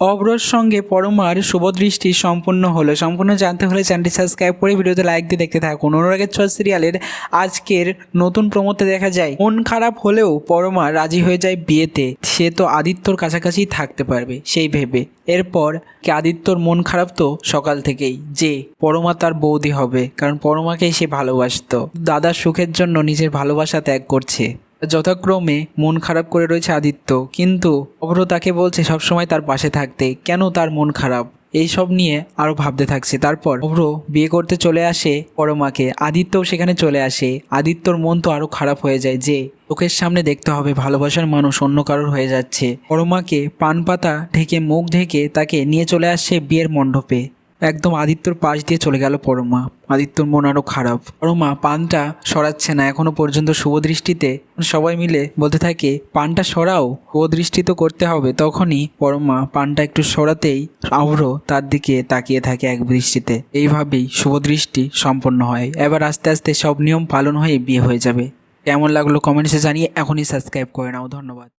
অভ্রর সঙ্গে পরমার শুভদৃষ্টি সম্পূর্ণ হলো। সম্পূর্ণ জানতে হলে চ্যানেলটি সাবস্ক্রাইব করে ভিডিওতে লাইক দিয়ে দেখতে থাকুন। অনুরাগের ছোঁয়া সিরিয়ালের আজকের নতুন প্রমোতে দেখা যায় মন খারাপ হলেও পরমা রাজি হয়ে যায় বিয়েতে। সে তো আদিত্যর কাছাকাছি থাকতে পারবে সেই ভেবে। এরপর আদিত্যর মন খারাপ তো সকাল থেকেই যে পরমা তার বৌদি হবে, কারণ পরমাকেই সে ভালোবাসতো। দাদার সুখের জন্য নিজের ভালোবাসা ত্যাগ করছে। যথাক্রমে মন খারাপ করে রয়েছে আদিত্য, কিন্তু অভ্র তাকে বলছে সবসময় তার পাশে থাকতে। কেন তার মন খারাপ এই সব নিয়ে আরও ভাবতে থাকছে। তারপর অভ্র বিয়ে করতে চলে আসে পরমাকে, আদিত্যও সেখানে চলে আসে। আদিত্যর মন তো আরও খারাপ হয়ে যায় যে চোখের সামনে দেখতে হবে ভালোবাসার মানুষ অন্য কারোর হয়ে যাচ্ছে। পরমাকে পান পাতা ঢেকে মুখ ঢেকে তাকে নিয়ে চলে আসছে বিয়ের মণ্ডপে। একদম আদিত্যর পাশ দিয়ে চলে গেল পরমা। আদিত্যর মন আরও খারাপ। পরমা পানটা সরাচ্ছে না এখনো পর্যন্ত শুভদৃষ্টিতে। সবাই মিলে বলতে থাকে পানটা সরাও, শুভদৃষ্টি তো করতে হবে। তখনই পরমা পানটা একটু সরাতেই অভ্র তার দিকে তাকিয়ে থাকে এক দৃষ্টিতে। এইভাবেই শুভদৃষ্টি সম্পন্ন হয়। এবার আস্তে আস্তে সব নিয়ম পালন হয়ে বিয়ে হয়ে যাবে। কেমন লাগলো কমেন্টসে জানিয়ে এখনই সাবস্ক্রাইব করে নাও। ধন্যবাদ।